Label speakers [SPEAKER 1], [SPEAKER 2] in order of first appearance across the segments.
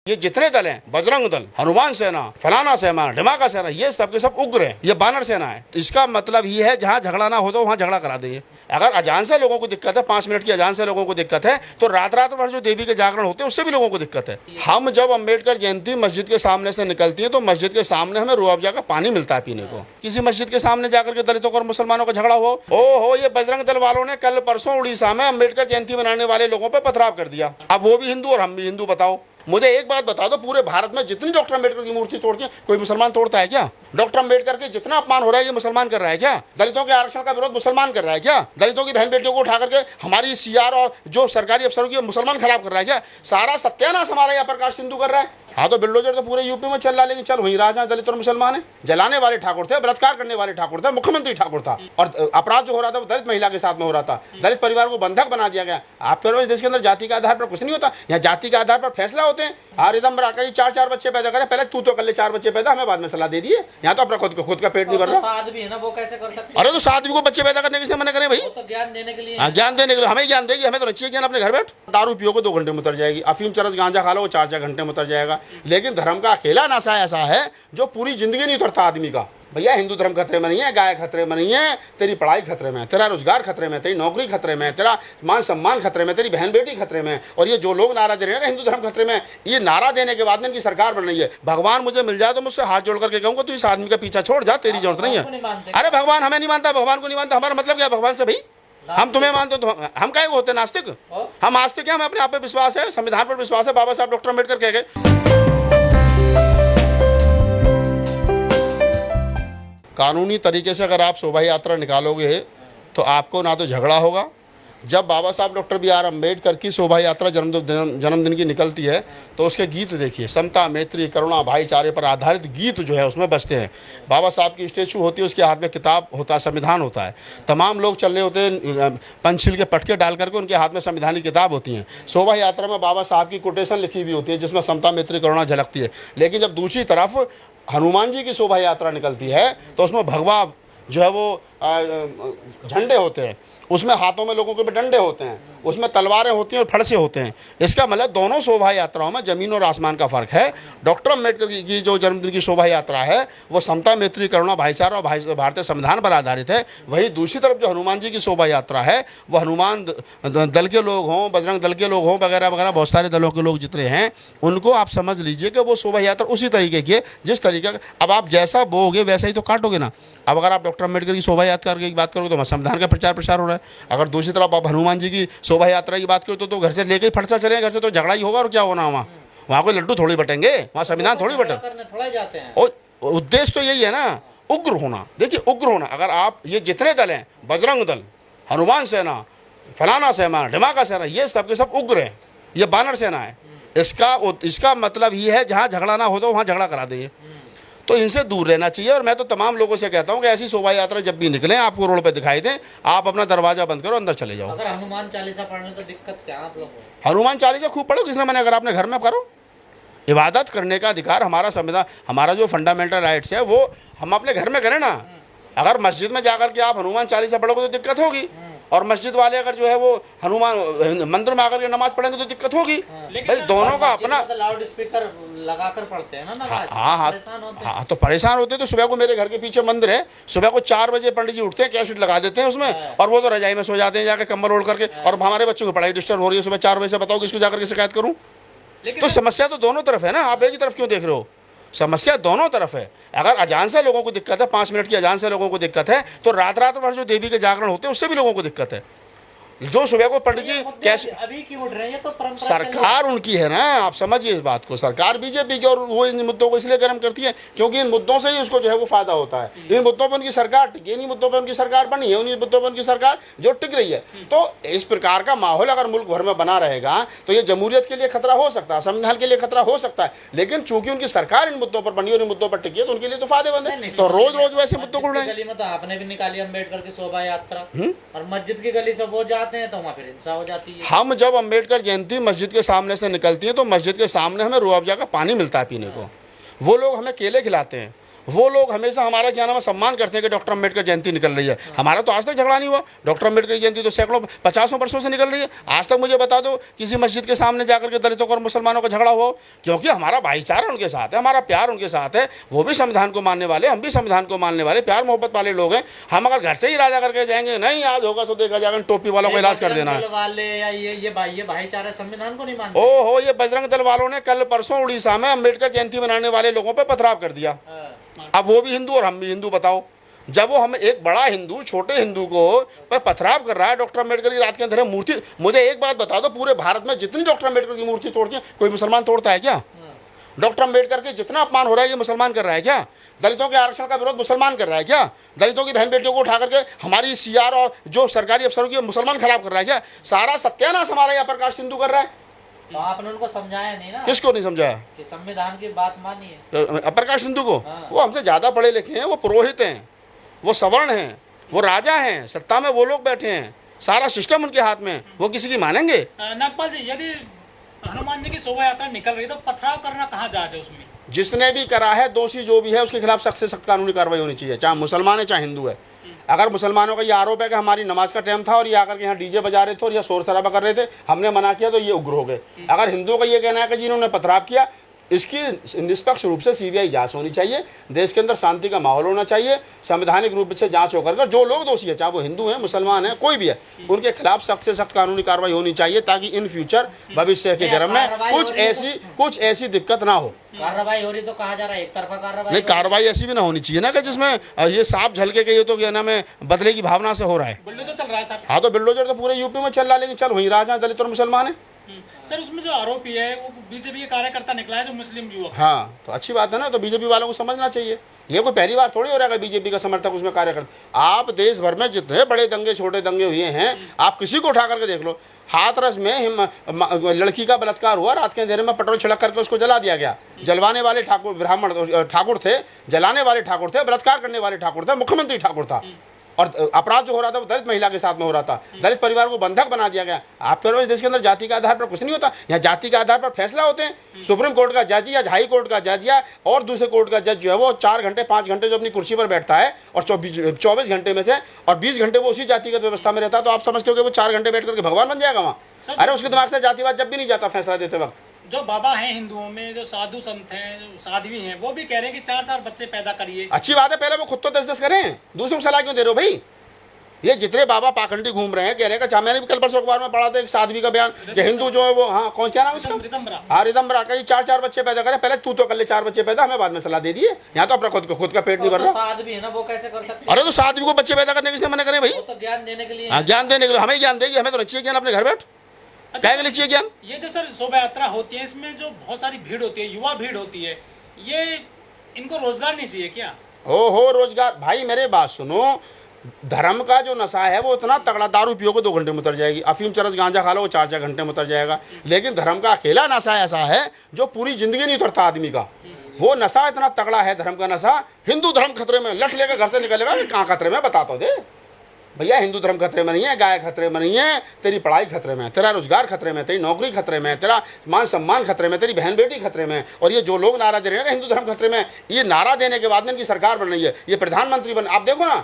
[SPEAKER 1] ये जितने दल हैं, बजरंग दल, हनुमान सेना, फलाना सेना, ढिमाका सेना, ये सब के सब उग्र हैं, ये बानर सेना है। इसका मतलब ये है जहाँ झगड़ा ना हो तो वहाँ झगड़ा करा देंगे। अगर अजान से लोगों को दिक्कत है, 5 मिनट की अजान से लोगों को दिक्कत है, तो रात रात भर जो देवी के जागरण होते हैं उससे भी लोगों को दिक्कत है। हम जब अम्बेडकर जयंती मस्जिद के सामने से निकलती है तो मस्जिद के सामने हमें रूह अफ़ज़ा का पानी मिलता है पीने को। किसी मस्जिद के सामने जाकर के दलितों और मुसलमानों का झगड़ा हो, ओहो, ये बजरंग दल वालों ने कल परसों उड़ीसा में अम्बेडकर जयंती मनाने वाले लोगों पर पथराव कर दिया। अब वो भी हिंदू और हम भी हिंदू। बताओ मुझे एक बात बता दो, पूरे भारत में जितनी डॉक्टर अम्बेडकर की मूर्ति तोड़ती है कोई मुसलमान तोड़ता है क्या? डॉक्टर अम्बेडकर के जितना अपमान हो रहा है ये मुसलमान कर रहा है क्या? दलितों के आरक्षण का विरोध मुसलमान कर रहा है क्या? दलितों की बहन बेटियों को उठा करके हमारी सीआर और जो सरकारी अफसरों की मुसलमान खराब कर रहा है क्या? सारा सत्यानाश हमारा यहाँ प्रकाश सिंधु कर रहा है। हाँ तो बिल्डोजर तो पूरे यूपी में चल रहा है, लेकिन चल वहीं रहा जहाँ दलित और मुसलमान है। जलाने वाले ठाकुर थे, बलात्कार करने वाले ठाकुर थे, मुख्यमंत्री ठाकुर था, और अपराध जो हो रहा था वो दलित महिला के साथ में हो रहा था। दलित परिवार को बंधक बना दिया गया। आप फिर देश के अंदर जाति के आधार पर कुछ नहीं होता, यहाँ जाति के आधार पर फैसला होते हैं। रिदम बराकर 4 बच्चे पैदा करें, पहले तू तो कर ले 4 बच्चे पैदा, हमें बाद में सलाह दे दिए। यहाँ तो अपना खुद का पेट नहीं भर रहा।
[SPEAKER 2] साध भी है ना, वो कैसे कर सकते?
[SPEAKER 1] अरे तो साध्वी को बच्चे पैदा करने किसने मना करे भाई?
[SPEAKER 2] तो ज्ञान देने के लिए।
[SPEAKER 1] हाँ, ज्ञान देने के लिए हमें ज्ञान देगी, हमें तो अच्छी ज्ञान अपने घर बैठ। दारू पियो को 2 घंटे में उतर जाएगी, अफीम चरस गांजा खा लो वो 4 घंटे में उतर जाएगा। लेकिन धर्म का अकेला नशा ऐसा है जो पूरी जिंदगी नहीं उतरता आदमी का। भैया हिंदू धर्म खतरे में नहीं है, गाय खतरे में नहीं है, तेरी पढ़ाई खतरे में है, तेरा रोजगार खतरे में, तेरी नौकरी खतरे में, तेरा मान सम्मान खतरे में, तेरी बहन बेटी खतरे में। और ये जो लोग नारा दे रहे हैं ना हिंदू धर्म खतरे में, ये नारा देने के बाद में इनकी सरकार बन रही है। भगवान मुझे मिल जाए तो मुझसे हाथ जोड़ करके कहूँगा तू इस आदमी का पीछा छोड़ जा, तेरी जरूरत नहीं है। अरे भगवान हमें नहीं मानता, भगवान को नहीं मानता, हमारा मतलब क्या भगवान से भाई? हम तुम्हें मानते हो तो हम क्या होते नास्तिक? हम आस्तिक हैं, हमें अपने आप पे विश्वास है, संविधान पर विश्वास है। बाबा साहब डॉक्टर अम्बेडकर कह गए कानूनी तरीके से अगर आप शोभा यात्रा निकालोगे तो आपको ना तो झगड़ा होगा। जब बाबा साहब डॉक्टर बी आर अम्बेडकर की शोभा यात्रा जन्मदिन की निकलती है तो उसके गीत देखिए, समता, मैत्री, करुणा, भाईचारे पर आधारित गीत जो है उसमें बजते हैं। बाबा साहब की स्टैचू होती है, उसके हाथ में किताब होता है, संविधान होता है। तमाम लोग चल रहे होते हैं, पंचशील के पटके डाल करके उनके हाथ में संविधान की किताब होती हैं। शोभा यात्रा में बाबा साहब की कोटेशन लिखी हुई होती है जिसमें समता, मैत्री, करुणा झलकती है। लेकिन जब दूसरी तरफ हनुमान जी की शोभा यात्रा निकलती है तो उसमें भगवा जो है वो झंडे होते हैं, उसमें हाथों में लोगों के भी डंडे होते हैं, उसमें तलवारें होती हैं और फरसे होते हैं। इसका मतलब दोनों शोभा यात्राओं में ज़मीन और आसमान का फ़र्क है। डॉक्टर अम्बेडकर की जो जन्मदिन की शोभा यात्रा है वो समता, मैत्री, करुणा, भाईचारा और भारतीय संविधान पर आधारित है। वहीं दूसरी तरफ जो हनुमान जी की शोभा यात्रा है वो हनुमान दल के लोग हों, बजरंग दल के लोग हों, वगैरह वगैरह बहुत सारे दलों के लोग जितने हैं उनको आप समझ लीजिए कि वो शोभा यात्रा उसी तरीके की है जिस तरीके का अब आप जैसा बोओगे वैसा ही तो काटोगे ना। अब अगर आप डॉक्टर अम्बेडकर की शोभा यात्रा की बात करोगे तो संविधान का प्रचार हो रहा है। अगर दूसरी तरफ आप हनुमान जी की शोभा यात्रा की बात करो तो घर से लेके ही फटसा चले, घर से तो झगड़ा ही होगा और क्या होना वहाँ कोई लड्डू थोड़ी बटेंगे, वहाँ संविधान थोड़ी बटे। और उद्देश्य तो यही है ना, उग्र होना। देखिए उग्र होना, अगर आप ये जितने दल हैं, बजरंग दल, हनुमान सेना, फलाना सेना, ढिमाका सेना, ये सब के सब उग्र हैं, ये बानर सेना है। इसका मतलब ये है जहाँ झगड़ा ना हो तो वहाँ झगड़ा करा देंगे। तो इनसे दूर रहना चाहिए। और मैं तो तमाम लोगों से कहता हूँ कि ऐसी शोभा यात्रा जब भी निकलें, आपको रोड पे दिखाई दें, आप अपना दरवाजा बंद करो, अंदर चले जाओ।
[SPEAKER 2] अगर हनुमान चालीसा पढ़ने तो दिक्कत क्या आप लोगों को?
[SPEAKER 1] हनुमान चालीसा खूब पढ़ो, किसने मना? अगर आपने घर में करो, इबादत करने का अधिकार हमारा संविधान, हमारा जो फंडामेंटल राइट्स है वो हम अपने घर में करें ना। अगर मस्जिद में जाकर के आप हनुमान चालीसा पढ़ोगे तो दिक्कत होगी, और मस्जिद वाले अगर जो है वो हनुमान मंदिर में आकर के नमाज पढ़ेंगे तो दिक्कत होगी। भाई दोनों का अपना
[SPEAKER 2] लाउड स्पीकर लगाकर पढ़ते हैं ना नमाज।
[SPEAKER 1] हाँ तो परेशान होते हैं। तो सुबह को मेरे घर के पीछे मंदिर है, सुबह को 4 बजे पंडित जी उठते हैं, कैसेट लगा देते हैं उसमें, और वो तो रजाई में सो जाते हैं जाके कंबल ओढ़ करके। और हमारे बच्चों की पढ़ाई डिस्टर्ब हो रही है सुबह 4 बजे से, बताओ किसको जाकर के शिकायत करूँ? तो समस्या तो दोनों तरफ है ना, आप एक ही तरफ क्यों देख रहे हो? समस्या दोनों तरफ है। अगर अजान से लोगों को दिक्कत है, 5 मिनट की अजान से लोगों को दिक्कत है, तो रात रात भर जो देवी के जागरण होते हैं उससे भी लोगों को दिक्कत है। जो सुबह को पंडित जी कैसे
[SPEAKER 2] अभी क्यों उठ रहे हैं? तो परंपरा
[SPEAKER 1] सरकार उनकी है ना, आप समझिए इस बात को। सरकार बीजेपी की, और वो इन मुद्दों को इसलिए गर्म करती है क्योंकि इन मुद्दों से ही उसको जो है वो फायदा होता है। इन मुद्दों पर उनकी सरकार टिकी, इन मुद्दों पर उनकी सरकार बनी है, उन मुद्दों पर उनकी सरकार जो टिक रही है। तो इस प्रकार का माहौल अगर मुल्क भर में बना रहेगा तो ये जमहूरियत के लिए खतरा हो सकता है, संविधान के लिए खतरा हो सकता है। लेकिन चूंकि उनकी सरकार इन मुद्दों पर बनी और इन मुद्दों पर टिकी है तो उनके लिए तो फायदेमंद है। तो रोज रोज वैसे मुद्दों को
[SPEAKER 2] गली में तो आपने भी निकाली अम्बेडकर की शोभा यात्रा, और मस्जिद की गली से वो जाते हैं तो वहाँ फिर हो जाती है।
[SPEAKER 1] हम जब अम्बेडकर जयंती मस्जिद के सामने से निकलती है तो मस्जिद के सामने हमें रूह अफ़ज़ा का पानी मिलता है पीने को। वो लोग हमें केले खिलाते हैं, वो लोग हमेशा हमारा क्या नाम है सम्मान करते हैं कि डॉक्टर अम्बेडकर जयंती निकल रही है। हमारा तो आज तक झगड़ा नहीं हुआ। डॉक्टर अम्बेडकर की जयंती तो सैकड़ों 50 वर्षों से निकल रही है। आज तक मुझे बता दो किसी मस्जिद के सामने जाकर के दलितों और मुसलमानों का झगड़ा हुआ, क्योंकि हमारा भाईचारा उनके साथ है, हमारा प्यार उनके साथ है। वो भी संविधान को मानने वाले, हम भी संविधान को मानने वाले, प्यार मोहब्बत वाले लोग हैं। हम अगर घर से ही राजा करके जाएंगे, नहीं आज होगा तो देखा जाएगा, टोपी वालों को इलाज कर देना है।
[SPEAKER 2] वाले या ये भाईचारा संविधान को नहीं मानते।
[SPEAKER 1] ओहो, ये बजरंग दल वालों ने कल परसों उड़ीसा में अम्बेडकर जयंती मनाने वाले लोगों पर पथराव कर दिया। अब वो भी हिंदू और हम भी हिंदू, बताओ। जब वो हमें एक बड़ा हिंदू छोटे हिंदू को पर पथराव कर रहा है, डॉक्टर अम्बेडकर की रात के अंदर मूर्ति। मुझे एक बात बता दो, पूरे भारत में जितनी डॉक्टर अम्बेडकर की मूर्ति तोड़ती है, कोई मुसलमान तोड़ता है क्या? डॉक्टर अम्बेडकर के जितना अपमान हो रहा है, ये मुसलमान कर रहा है क्या? दलितों के आरक्षण का विरोध मुसलमान कर रहा है क्या? दलितों की बहन बेटियों को उठा करके हमारी सीआर और जो सरकारी अफसरों की मुसलमान खराब कर रहा है क्या? सारा सत्यानाश हमारा यहाँ प्रकाश हिंदू कर रहा है।
[SPEAKER 2] तो आपने उनको समझाया नहीं ना?
[SPEAKER 1] किसको नहीं समझाया
[SPEAKER 2] कि संविधान की बात मानिए।
[SPEAKER 1] प्रकाश हिंदू को? वो हमसे ज्यादा पढ़े लिखे हैं, वो पुरोहित हैं, वो सवर्ण हैं, वो राजा हैं, सत्ता में वो लोग बैठे हैं, सारा सिस्टम उनके हाथ में, वो किसी की मानेंगे?
[SPEAKER 3] नागपाल जी, यदि हनुमान जी की शोभा यात्रा निकल रही है तो पथराव करना कहाँ जायज है उसमें?
[SPEAKER 1] जिसने भी करा है, दोषी जो भी है, उसके खिलाफ सख्त से सख्त कानूनी कार्रवाई होनी चाहिए, चाहे मुसलमान है चाहे हिंदू है। अगर मुसलमानों का ये आरोप है कि हमारी नमाज का टाइम था और ये आकर के यहाँ डीजे बजा रहे थे और ये शोर शराबा कर रहे थे, हमने मना किया, तो ये उग्र हो गए। अगर हिंदुओं का ये कहना है कि जिन्होंने पथराव किया, इसकी निष्पक्ष रूप से सीबीआई जांच होनी चाहिए, देश के अंदर शांति का माहौल होना चाहिए, संवैधानिक रूप से जांच होकर जो लोग दोषी है, चाहे वो हिंदू है, मुसलमान है, कोई भी है, उनके खिलाफ सख्त से सख्त कानूनी कार्रवाई होनी चाहिए, ताकि इन फ्यूचर भविष्य के जन्म में कुछ ऐसी दिक्कत ना हो।
[SPEAKER 2] कार्रवाई हो रही तो कहा जा रहा है एक तरफा कार्रवाई
[SPEAKER 1] नहीं, कार्रवाई ऐसी भी ना होनी चाहिए ना कि जिसमें ये सांप झलके के ये तो क्या नाम है बदले की भावना से हो रहा है।
[SPEAKER 3] बुलडोजर चल रहा है साहब।
[SPEAKER 1] हाँ, तो बुलडोजर तो पूरे यूपी में चल रहा है, लेकिन चल वहीं राजा दलित और मुसलमान है।
[SPEAKER 3] सर, उसमें जो आरोपी है वो बीजेपी के कार्यकर्ता निकला है, जो मुस्लिम युवक।
[SPEAKER 1] हाँ, तो अच्छी बात है ना, तो बीजेपी वालों को समझना चाहिए। ये कोई पहली बार थोड़ी हो रहा है बीजेपी का समर्थक उसमें कार्यकर्ता। आप देश भर में जितने बड़े दंगे छोटे दंगे हुए हैं, आप किसी को उठा करके देख लो। हाथरस में लड़की का बलात्कार हुआ, रात के अंधेरे में पेट्रोल छिड़क करके उसको जला दिया गया। जलवाने वाले ठाकुर थे, जलाने वाले ठाकुर थे, बलात्कार करने वाले ठाकुर थे, मुख्यमंत्री ठाकुर था। और अपराध जो हो रहा था वो दलित महिला के साथ में हो रहा था, दलित परिवार को बंधक बना दिया गया। आप कह रहे हो देश के अंदर जाति के आधार पर कुछ नहीं होता, यहाँ जाति के आधार पर फैसला होते हैं। सुप्रीम कोर्ट का जज या हाई कोर्ट का जज या और दूसरे कोर्ट का जज जो है वो 4 घंटे 5 घंटे जो अपनी कुर्सी पर बैठता है और 24 घंटे में से और 20 घंटे वो उसी जातिगत व्यवस्था में रहता है, तो आप समझते हो कि वो 4 घंटे बैठ करके भगवान बन जाएगा वहाँ? अरे उसके दिमाग से जातिवाद जब भी नहीं जाता फैसला देते वक्त।
[SPEAKER 3] जो बाबा हैं हिंदुओं में, जो साधु संत हैं, जो साध्वी हैं, वो भी कह रहे हैं कि 4-4 बच्चे पैदा करिए।
[SPEAKER 1] अच्छी बात है, पहले वो खुद तो 10-10 करें, दूसरों को सलाह क्यों दे रहे हो भाई? ये जितने बाबा पाखंडी घूम रहे हैं कह रहे हैं, मैंने भी कल परसों अखबार में पढ़ा था एक साध्वी का बयान कि हिंदू जो है वो, हाँ कौन क्या नाम है उसका? हाँ, रिदम्बरा, कहीं 4-4 बच्चे पैदा करें। पहले तू तो कर ले 4 बच्चे पैदा, हमें बाद में सलाह दे दिए। यहाँ तो अपना खुद का पेट नहीं भर रहा।
[SPEAKER 2] साध्वी है ना, वो कैसे कर सकते?
[SPEAKER 1] अरे तो साध्वी को बच्चे पैदा करने किसने मना करे भाई?
[SPEAKER 2] तो ज्ञान देने के लिए।
[SPEAKER 1] हाँ, ज्ञान देने के लिए, हमें ज्ञान देगी, हमें तो चाहिए ज्ञान अपने घर बैठ। क्या के लिए चाहिए ज्ञान?
[SPEAKER 3] ये जो सर शोभा यात्रा होती है, इसमें जो बहुत सारी भीड़ होती है, युवा भीड़ होती है, ये इनको रोजगार नहीं चाहिए क्या?
[SPEAKER 1] हो रोजगार भाई, मेरे बात सुनो। धर्म का जो नशा है वो इतना तगड़ा, दारू पियो को 2 घंटे में उतर जाएगी, अफीम चरस गांजा खा लो वो 4-4 घंटे में उतर जाएगा। लेकिन धर्म का अकेला नशा ऐसा है जो पूरी जिंदगी नहीं उतरता आदमी का। वो नशा इतना तगड़ा है धर्म का नशा। हिंदू धर्म खतरे में, लठ लेकर घर से निकलेगा, कहाँ खतरे में बता तो दे भैया। हिंदू धर्म खतरे में नहीं है, गाय खतरे में नहीं है, तेरी पढ़ाई खतरे में है, तेरा रोजगार खतरे में, तेरी नौकरी खतरे में, तेरा मान सम्मान खतरे में, तेरी बहन बेटी खतरे में। और ये जो लोग नारा दे रहे हैं ना हिंदू धर्म खतरे में, ये नारा देने के बाद में इनकी सरकार बन रही है, ये प्रधानमंत्री बन। आप देखो ना,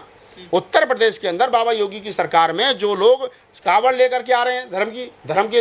[SPEAKER 1] उत्तर प्रदेश के अंदर बाबा योगी की सरकार में जो लोग कावड़ लेकर के आ रहे हैं,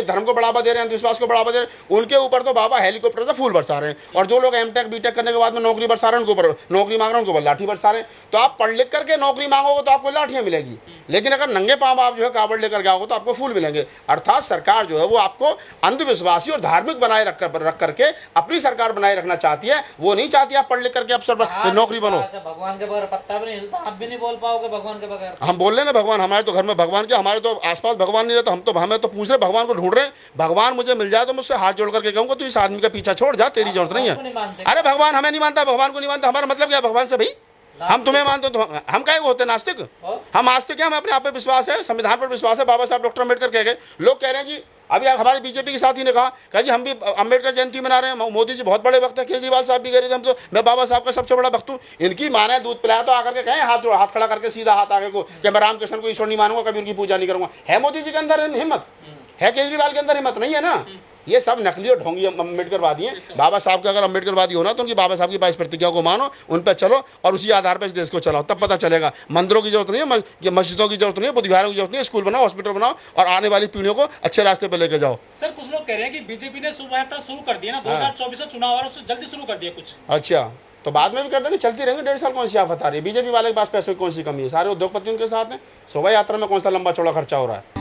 [SPEAKER 1] धर्म को बढ़ावा दे रहे हैं, अंधविश्वास को बढ़ावा दे रहे हैं, उनके ऊपर तो बाबा हेलीकॉप्टर से फूल बरसा रहे हैं। और जो लोग एमटेक बीटेक करने के बाद में नौकरी बरसा रहे हैं, उनके ऊपर नौकरी मांग रहे हैं, उनको लाठी बरसा रहे हैं। तो आप पढ़ लिख करके नौकरी मांगोगे तो आपको लाठियां मिलेगी, लेकिन अगर नंगे पांव आप जो है कावड़ लेकर जाओगे तो आपको फूल मिलेंगे। अर्थात सरकार जो है वो आपको अंधविश्वासी और धार्मिक बनाए रख करके अपनी सरकार बनाए रखना चाहती है। वो नहीं चाहती आप पढ़ लिख करके अफसर नौकरी बनो।
[SPEAKER 2] भगवान के बगैर पत्ता भी नहीं हिलता, आप भी नहीं बोल पाओगे भगवान के बगैर।
[SPEAKER 1] हम बोल रहे हैं ना भगवान, हमारे तो घर में भगवान के, हमारे तो आसपास भगवान नहीं रहता, हमें तो पूछ रहे भगवान को ढूंढ रहे हैं। भगवान मुझे मिल जाए तो मुझसे हाथ जोड़ करके कहूँगा तू इस आदमी का पीछा छोड़ जा, तेरी जरूरत नहीं है। अरे भगवान हमें नहीं मानता, भगवान को नहीं मानता, हमारा मतलब क्या भगवान से भाई? हम तुम्हें मानते तो हम क्या होते नास्तिक? हम आस्तिक हैं, हमें अपने आप पे विश्वास है, संविधान पर विश्वास है। बाबा साहब डॉक्टर अम्बेडकर कह गए, लोग कह रहे हैं जी, अभी हमारे बीजेपी के साथी ने कहा जी हम भी अम्बेडकर जयंती मना रहे हैं, मोदी जी बहुत बड़े वक्त है, केजरीवाल साहब भी कह रहे थे हम तो, मैं बाबा साहब का सबसे बड़ा भक्त हूँ। इनकी माँ ने दूध पिलाया तो आकर के कहें, हाथ खड़ा करके सीधा हाथ आगे को कि मैं रामकृष्ण को ईश्वर नहीं मानूंगा, कभी उनकी पूजा नहीं करूंगा। है मोदी जी के अंदर हिम्मत? है केजरीवाल के अंदर हिम्मत नहीं है ना? ये सब नकली और ढोंगी अम्बेडकरवादी हैं। बाबा साहब का अगर अम्बेडकरवादी होना तो उनकी बाबा साहब की 22 प्रतिज्ञाओं को मानो, उन पर चलो और उसी आधार पर इस देश को चलाओ, तब पता चलेगा। मंदिरों की जरूरत नहीं है, मस्जिदों की जरूरत नहीं है, बुद्धिविहारों की जरूरत नहीं है, स्कूल बनाओ, हॉस्पिटल बनाओ और आने वाली पीढ़ियों को अच्छे रास्ते पर लेके जाओ।
[SPEAKER 3] सर कुछ लोग कह रहे हैं कि बीजेपी ने शोभा यात्रा शुरू कर दी है ना, 2024 से चुनाव आ रहा है, उससे जल्दी शुरू कर दिया कुछ।
[SPEAKER 1] अच्छा, तो बाद में भी कर देंगे, चलती रहेंगे 1.5 साल, कौन सी आफत आ रही है? बीजेपी वाले के पास पैसों की कौन सी कमी है? सारे उद्योगपति उनके साथ हैं। शोभा यात्रा में कौन सा लंबा चौड़ा खर्चा हो रहा है?